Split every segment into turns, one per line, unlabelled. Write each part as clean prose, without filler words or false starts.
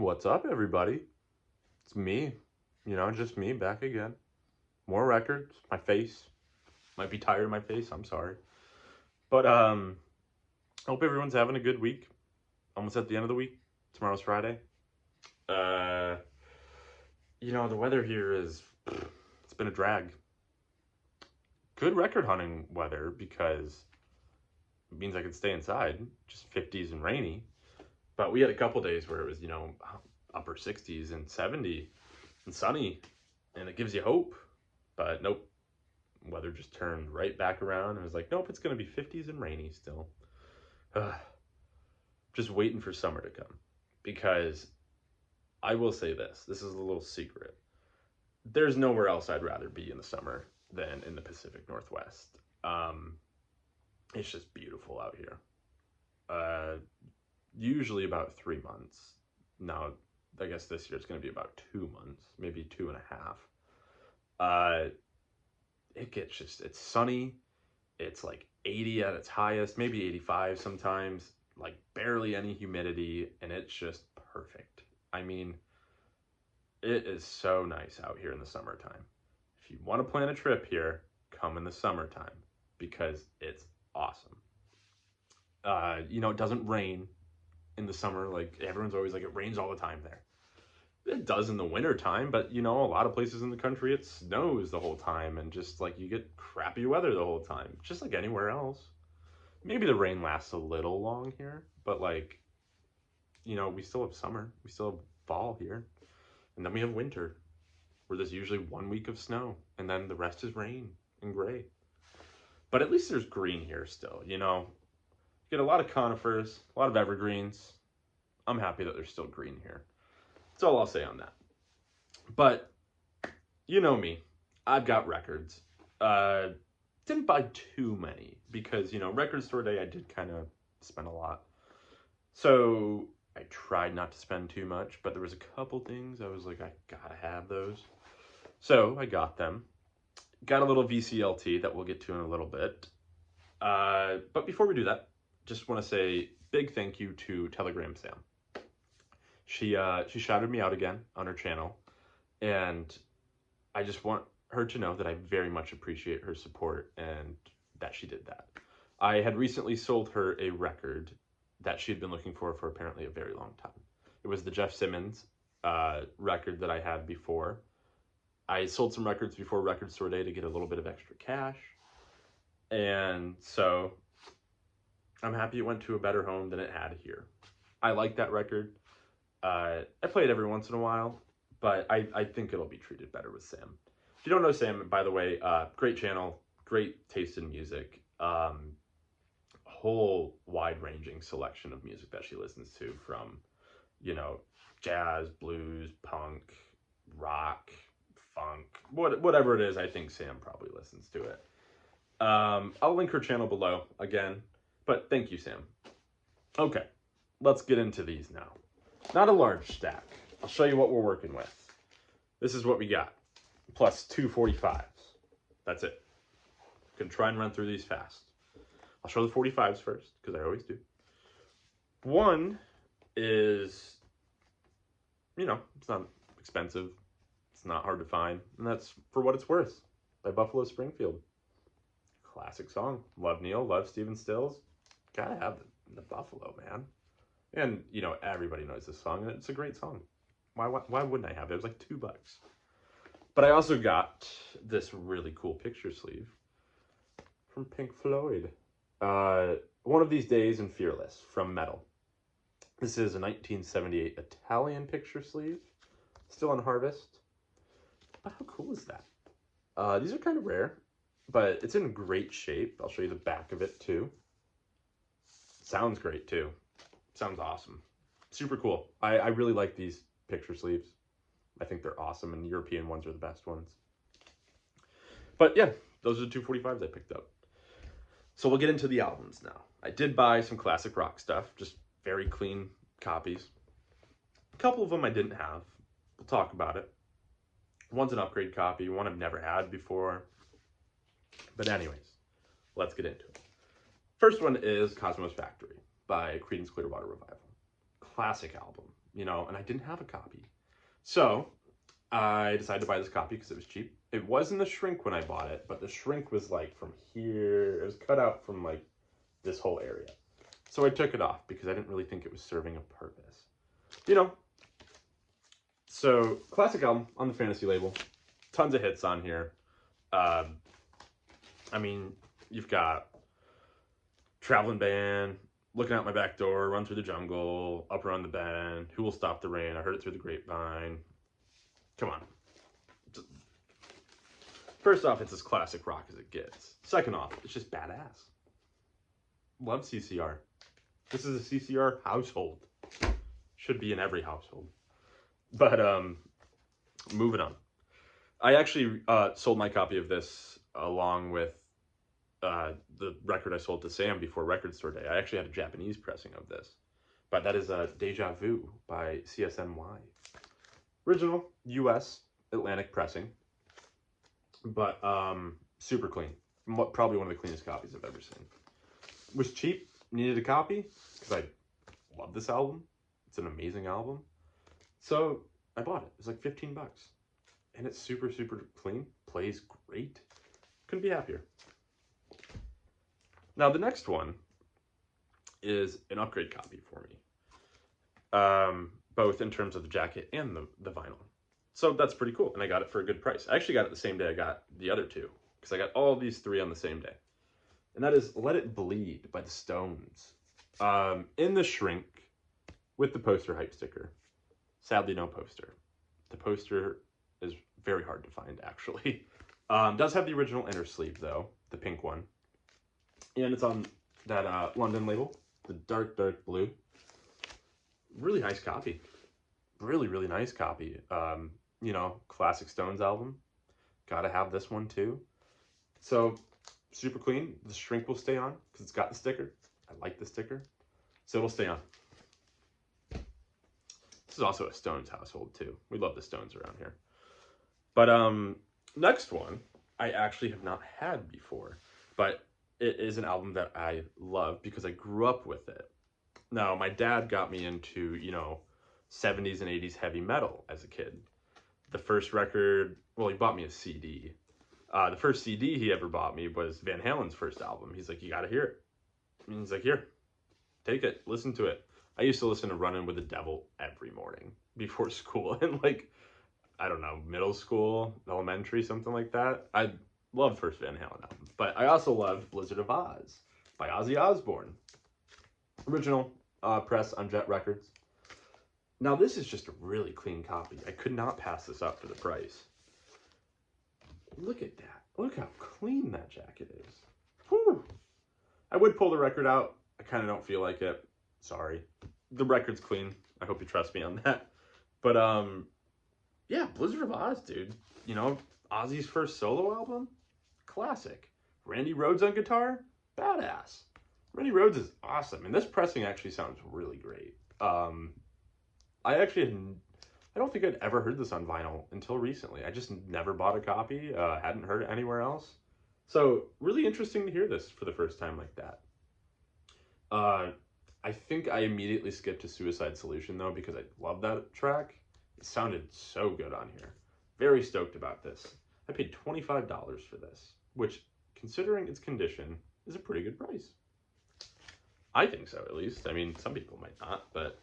What's up, everybody? It's me, just me back again. More records. My face might be tired of my face. I'm sorry, but hope everyone's having a good week. Almost at the end of the week. Tomorrow's Friday. Uh, the weather here it's been a drag. Good record hunting weather because it means I can stay inside. Just 50s and rainy. But we had a couple days where it was upper 60s and 70 and sunny, and it gives you hope. But nope, weather just turned right back around and was like, nope, it's going to be 50s and rainy still. Just waiting for summer to come, because I will say this is a little secret. There's nowhere else I'd rather be in the summer than in the Pacific Northwest. It's just beautiful out here. Usually about 3 months. Now, I guess this year it's going to be about 2 months, maybe 2.5. It's sunny. It's like 80 at its highest, maybe 85 sometimes, like barely any humidity, and it's just perfect. I mean, it is so nice out here in the summertime. If you want to plan a trip here, come in the summertime because it's awesome. It doesn't rain in the summer. Like, everyone's always like, it rains all the time there. It does in the winter time, but a lot of places in the country it snows the whole time, and just like you get crappy weather the whole time, just like anywhere else. Maybe the rain lasts a little long here, but we still have summer, we still have fall here, and then we have winter, where there's usually 1 week of snow, and then the rest is rain and gray. But at least there's green here still. You get a lot of conifers, a lot of evergreens. I'm happy that there's still green here. That's all I'll say on that. But you know me, I've got records. Didn't buy too many because, record store day I did kind of spend a lot. So I tried not to spend too much, but there was a couple things I was like, I gotta have those. So I got them. Got a little VCLT that we'll get to in a little bit. But before we do that, just want to say big thank you to Telegram Sam. She shouted me out again on her channel, and I just want her to know that I very much appreciate her support and that she did that. I had recently sold her a record that she had been looking for apparently a very long time. It was the Jeff Simmons record that I had before. I sold some records before Record Store Day to get a little bit of extra cash, and so I'm happy it went to a better home than it had here. I like that record. I play it every once in a while, but I think it'll be treated better with Sam. If you don't know Sam, by the way, great channel, great taste in music, whole wide-ranging selection of music that she listens to, from, jazz, blues, punk, rock, funk, whatever it is. I think Sam probably listens to it. I'll link her channel below again, but thank you, Sam. Okay, let's get into these now. Not a large stack. I'll show you what we're working with. This is what we got, plus 2 45s. That's it. Gonna try and run through these fast. I'll show the 45s first, because I always do. One is, it's not expensive. It's not hard to find, and that's For What It's Worth by Buffalo Springfield. Classic song. Love Neil, love Stephen Stills. Gotta have the Buffalo, man. And, everybody knows this song, and it's a great song. Why wouldn't I have it? It was like $2. But I also got this really cool picture sleeve from Pink Floyd. One of These Days and Fearless from Metal. This is a 1978 Italian picture sleeve, still on Harvest. But how cool is that? These are kind of rare, but it's in great shape. I'll show you the back of it too. Sounds great too. Sounds awesome. Super cool. I really like these picture sleeves. I think they're awesome, and European ones are the best ones. But yeah, those are the 2 45s I picked up. So we'll get into the albums now. I did buy some classic rock stuff, just very clean copies. A couple of them I didn't have. We'll talk about it. One's an upgrade copy, one I've never had before. But anyways, let's get into it. First one is Cosmo's Factory by Creedence Clearwater Revival. Classic album. you know, and I didn't have a copy. So I decided to buy this copy because it was cheap. It wasn't the shrink when I bought it, but the shrink was like from here. It was cut out from like this whole area. So I took it off because I didn't really think it was serving a purpose. You know, so classic album on the Fantasy label. Tons of hits on here. I mean, you've got Traveling Band, Looking Out My Back Door, Run Through the Jungle, Up Around the Bend, Who Will Stop the Rain, I Heard It Through the Grapevine. Come on. First off, it's as classic rock as it gets. Second off, it's just badass. Love CCR. This is a CCR household. Should be in every household. But moving on. I actually sold my copy of this along with the record I sold to Sam before Record Store Day. I actually had a Japanese pressing of this. But that is Deja Vu by CSNY. Original US Atlantic pressing. But super clean. Probably one of the cleanest copies I've ever seen. Was cheap, needed a copy, because I love this album. It's an amazing album. So I bought it. It was like 15 bucks. And it's super, super clean. Plays great. Couldn't be happier. Now the next one is an upgrade copy for me. Both in terms of the jacket and the vinyl. So that's pretty cool. And I got it for a good price. I actually got it the same day I got the other two. Because I got all these three on the same day. And that is Let It Bleed by the Stones. In the shrink with the poster hype sticker. Sadly, no poster. The poster is very hard to find, actually. Does have the original inner sleeve, though. The pink one. And it's on that London label. The dark, dark blue. Really nice copy. Really, really nice copy. You know, classic Stones album. Gotta have this one, too. So, super clean. The shrink will stay on because it's got the sticker. I like the sticker. So it'll stay on. This is also a Stones household too. We love the Stones around here. But next one I actually have not had before. But it is an album that I love because I grew up with it. Now, my dad got me into, you know, 70s and 80s heavy metal as a kid. The first record, well, he bought me a CD. The first CD he ever bought me was Van Halen's first album. He's like, you gotta hear it. And he's like, here, take it, listen to it. I used to listen to Runnin' with the Devil every morning before school. And like, I don't know, middle school, elementary, something like that. I loved first Van Halen album. But I also loved Blizzard of Oz by Ozzy Osbourne. Original press on Jet Records. Now this is just a really clean copy. I could not pass this up for the price. Look at that. Look how clean that jacket is. Whew. I would pull the record out. I kind of don't feel like it. Sorry. The record's clean. I hope you trust me on that. But, yeah, Blizzard of Oz, dude. You know, Ozzy's first solo album? Classic. Randy Rhoads on guitar? Badass. Randy Rhoads is awesome. And this pressing actually sounds really great. I don't think I'd ever heard this on vinyl until recently. I just never bought a copy, hadn't heard it anywhere else. So, really interesting to hear this for the first time like that. I think I immediately skipped to Suicide Solution, though, because I love that track. It sounded so good on here. Very stoked about this. I paid $25 for this, which, considering its condition, is a pretty good price. I think so, at least. I mean, some people might not, but...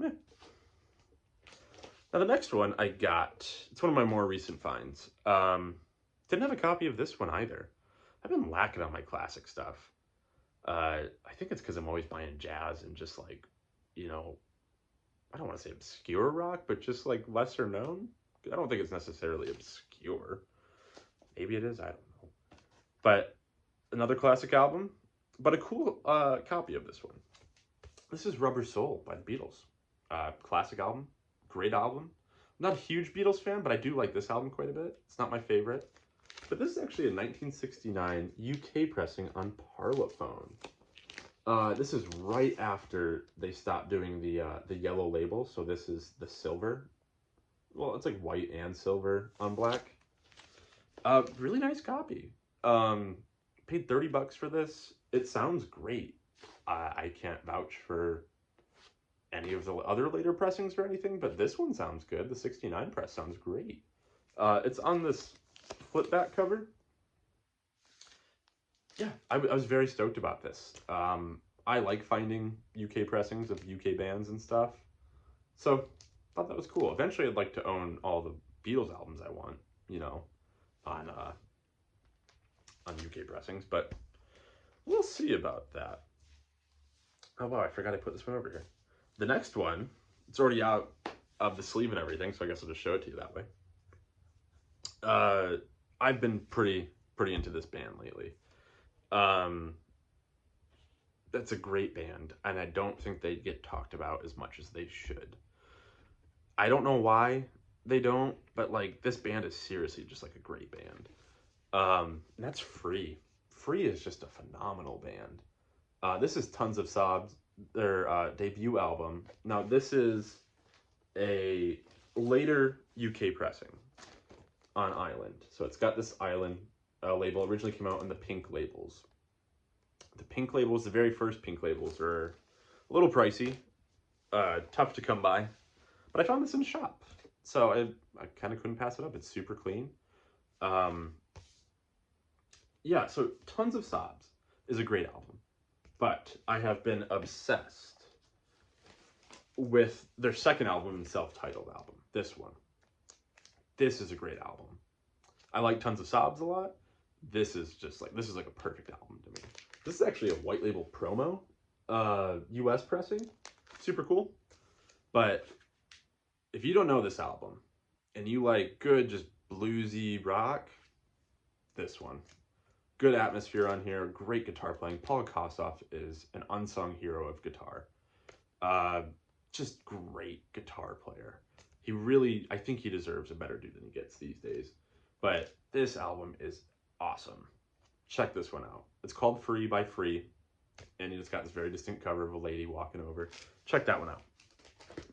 eh. Now, the next one I got, it's one of my more recent finds. Didn't have a copy of this one either. I've been lacking on my classic stuff. I think it's because I'm always buying jazz and just like, you know, I don't want to say obscure rock, but just like lesser known. I don't think it's necessarily obscure. Maybe it is, I don't know. But another classic album, but a cool copy of this one. This is Rubber Soul by the Beatles. Classic album. Great album. I'm not a huge Beatles fan, but I do like this album quite a bit. It's not my favorite. But this is actually a 1969 UK pressing on Parlophone. This is right after they stopped doing the yellow label, so this is the silver. Well, it's like white and silver on black. Really nice copy. Paid 30 bucks for this. It sounds great. I can't vouch for any of the other later pressings or anything, but this one sounds good. The 69 press sounds great. It's on this flip back cover. Yeah, I was very stoked about this. I like finding UK pressings of UK bands and stuff, so thought that was cool. Eventually, I'd like to own all the Beatles albums I want, you know, on UK pressings, but we'll see about that. Oh wow, I forgot I put this one over here. The next one, it's already out of the sleeve and everything, so I guess I'll just show it to you that way. I've been pretty into this band lately. That's a great band, and I don't think they get talked about as much as they should. I don't know why they don't, but like this band is seriously just like a great band. That's Free. Free is just a phenomenal band. This is Tons of Sobs, their debut album. Now this is a later UK pressing on Island. So it's got this Island label. Originally came out in the pink labels. The pink labels, the very first pink labels, are a little pricey, tough to come by. But I found this in the shop, so I kind of couldn't pass it up. It's super clean. Yeah, so Tons of Sobs is a great album, but I have been obsessed with their second album and self-titled album, this one. This is a great album. I like Tons of Sobs a lot. This is like a perfect album to me. This is actually a white label promo, US pressing. Super cool. But if you don't know this album and you like good, just bluesy rock, this one. Good atmosphere on here, great guitar playing. Paul Kossoff is an unsung hero of guitar. Just great guitar player. He really, I think he deserves a better due than he gets these days. But this album is awesome. Check this one out. It's called Free by Free, and it's got this very distinct cover of a lady walking over. Check that one out.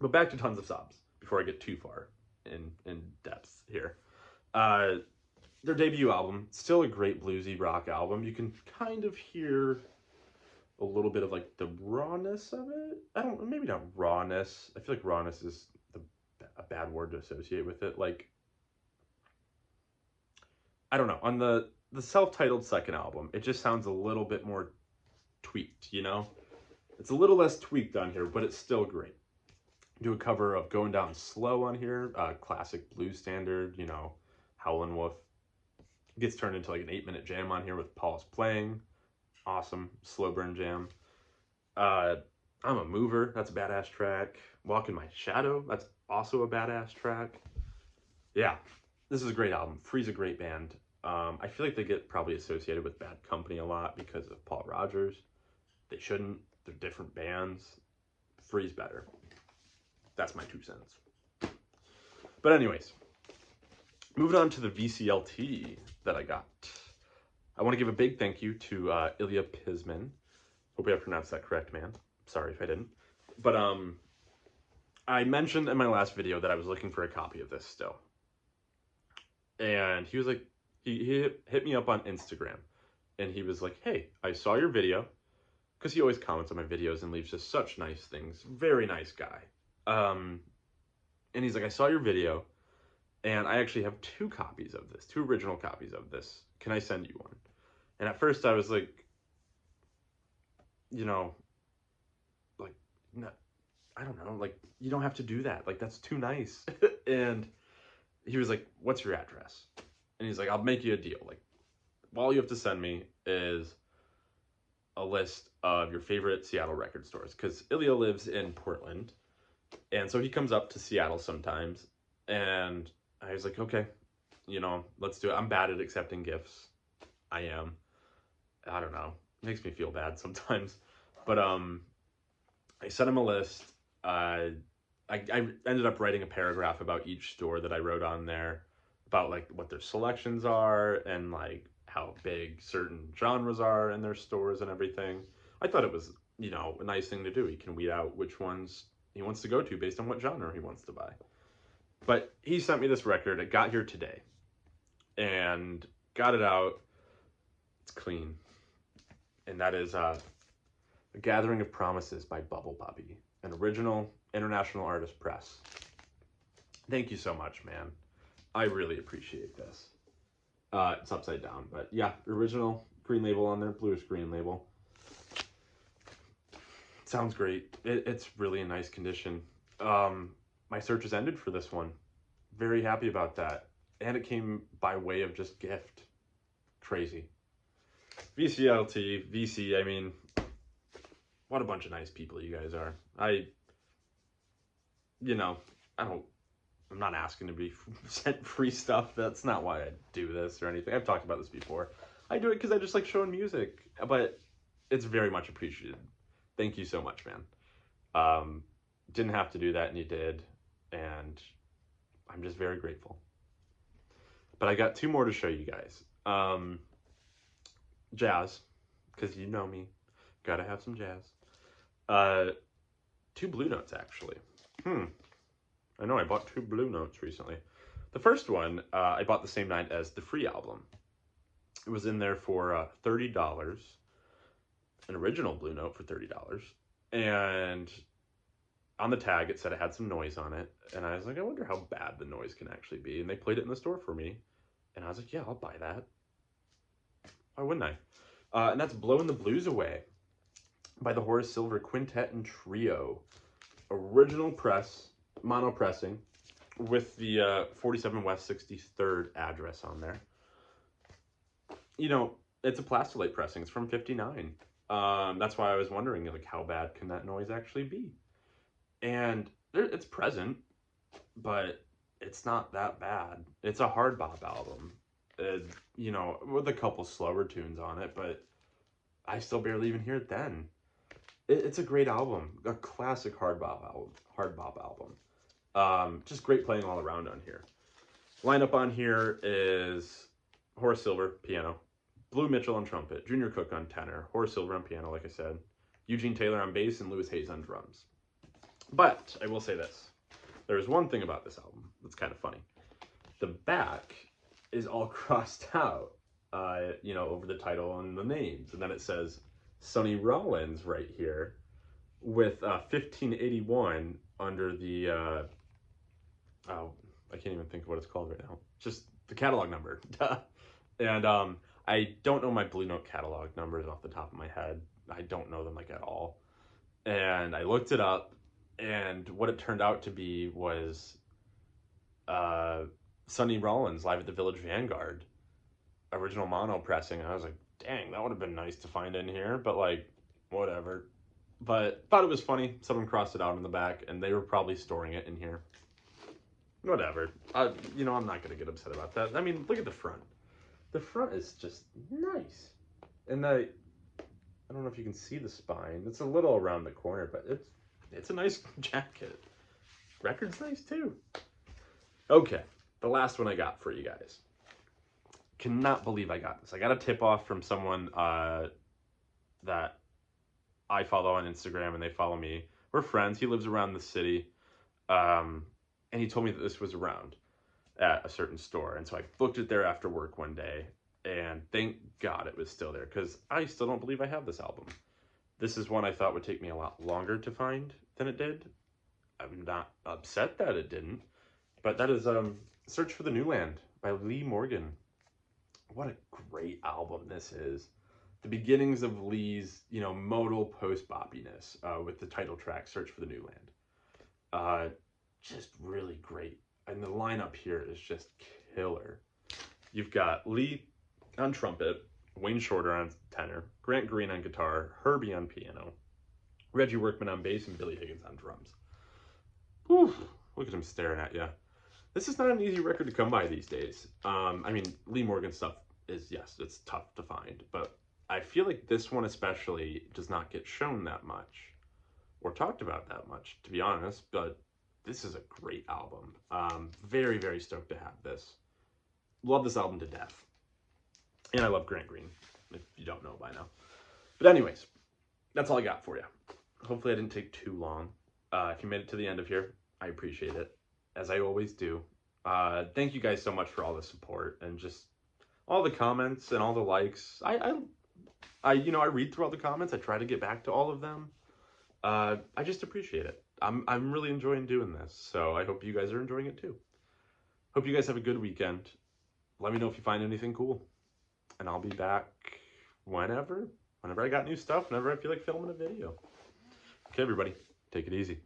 But back to Tons of Sobs before I get too far in depth here. Their debut album, still a great bluesy rock album. You can kind of hear a little bit of like the rawness of it. Maybe not rawness. I feel like rawness is a bad word to associate with it. Like, I don't know. On the self-titled second album, it just sounds a little bit more tweaked, you know? It's a little less tweaked on here, but it's still great. Do a cover of Going Down Slow on here, classic blues standard, you know, Howlin' Wolf. Gets turned into like an 8-minute jam on here with Paul's playing. Awesome slow burn jam. I'm a Mover, that's a badass track. Walk in My Shadow, that's also a badass track. Yeah, this is a great album. Free's a great band. I feel like they get probably associated with Bad Company a lot because of Paul Rogers. They shouldn't. They're different bands. Free's better. That's my 2 cents. But anyways, moving on to the VCLT that I got. I want to give a big thank you to Ilya Pisman. Hopefully I pronounced that correct, man. Sorry if I didn't. But I mentioned in my last video that I was looking for a copy of this still. And he was like, he hit me up on Instagram. And he was like, hey, I saw your video. Because he always comments on my videos and leaves just such nice things. Very nice guy. And he's like, I saw your video. And I actually have 2 copies of this, 2 original copies of this. Can I send you one? And at first I was like, you know, like, no, I don't know, like, you don't have to do that. Like, that's too nice. And he was like, what's your address? And he's like, I'll make you a deal. Like, all you have to send me is a list of your favorite Seattle record stores. Because Ilya lives in Portland. And so he comes up to Seattle sometimes. And I was like, okay, you know, let's do it. I'm bad at accepting gifts. I am. I don't know. It makes me feel bad sometimes. But I sent him a list. I ended up writing a paragraph about each store that I wrote on there, about like what their selections are and like how big certain genres are in their stores and everything. I thought it was, you know, a nice thing to do. He can weed out which ones he wants to go to based on what genre he wants to buy. But he sent me this record. It got here today. And got it out. It's clean. And that is A Gathering of Promises by Bubble Bobby. an original International Artist Press. Thank you so much, man. I really appreciate this. It's upside down, but yeah, original green label on there, bluish green label. Sounds great. It's really in nice condition. My search has ended for this one. Very happy about that. And it came by way of just gift. Crazy. VCLT, VC, I mean, what a bunch of nice people you guys are. I'm not asking to be sent free stuff. That's not why I do this or anything. I've talked about this before. I do it because I just like showing music, but it's very much appreciated. Thank you so much, man. Didn't have to do that, and you did, and I'm just very grateful. But I got two more to show you guys. Jazz, because you know me, gotta have some jazz. Two Blue Notes, actually. I know I bought two Blue Notes recently. The first one, I bought the same night as the free album. It was in there for $30, an original Blue Note for $30. And on the tag, it said it had some noise on it. And I was like, I wonder how bad the noise can actually be. And they played it in the store for me. And I was like, yeah, I'll buy that. Why wouldn't I? And that's Blowing the Blues Away by the Horace Silver Quintet and Trio. Original press, mono pressing, with the 47 West 63rd address on there. You know, it's a plastilate pressing. It's from '59. That's why I was wondering, like, how bad can that noise actually be? And it's present, but it's not that bad. It's a hard bop album, with a couple slower tunes on it, but I still barely even hear it then. It's a great album, a classic hard bop album. Just great playing all around on here. Lineup on here is Horace Silver, piano, Blue Mitchell on trumpet, Junior Cook on tenor, Horace Silver on piano, like I said, Eugene Taylor on bass, and Louis Hayes on drums. But I will say this. There's one thing about this album that's kind of funny. The back is all crossed out, over the title and the names. And then it says Sonny Rollins right here with 1581 under the, I can't even think of what it's called right now. Just the catalog number. And I don't know my Blue Note catalog numbers off the top of my head. I don't know them, like, at all. And I looked it up, and what it turned out to be was Sonny Rollins live at the Village Vanguard, original mono pressing. And I was like, dang, that would have been nice to find in here, but, like, whatever. But thought it was funny. Someone crossed it out in the back, and they were probably storing it in here. Whatever. I'm not going to get upset about that. I mean, look at the front. The front is just nice. And I don't know if you can see the spine. It's a little around the corner, but it's a nice jacket. Record's nice, too. Okay, the last one I got for you guys. Cannot believe I got this. I got a tip off from someone that I follow on Instagram, and they follow me. We're friends. He lives around the city. And he told me that this was around at a certain store. And so I booked it there after work one day, and thank God it was still there, because I still don't believe I have this album. This is one I thought would take me a lot longer to find than it did. I'm not upset that it didn't, but that is Search for the New Land by Lee Morgan. What a great album this is. The beginnings of Lee's, modal post-boppiness with the title track, Search for the New Land. Just really great. And the lineup here is just killer. You've got Lee on trumpet, Wayne Shorter on tenor, Grant Green on guitar, Herbie on piano, Reggie Workman on bass, and Billy Higgins on drums. Whew, look at him staring at you. This is not an easy record to come by these days. Lee Morgan stuff is, yes, it's tough to find, but I feel like this one especially does not get shown that much or talked about that much, to be honest, but this is a great album. Very, very stoked to have this. Love this album to death. And I love Grant Green, if you don't know by now. But anyways, that's all I got for you. Hopefully I didn't take too long. If you made it to the end of here, I appreciate it, as I always do. Thank you guys so much for all the support and just all the comments and all the likes. I read through all the comments. I try to get back to all of them. I just appreciate it. I'm really enjoying doing this, so I hope you guys are enjoying it too. Hope you guys have a good weekend. Let me know if you find anything cool, and I'll be back whenever I got new stuff, whenever I feel like filming a video. Okay, everybody, take it easy.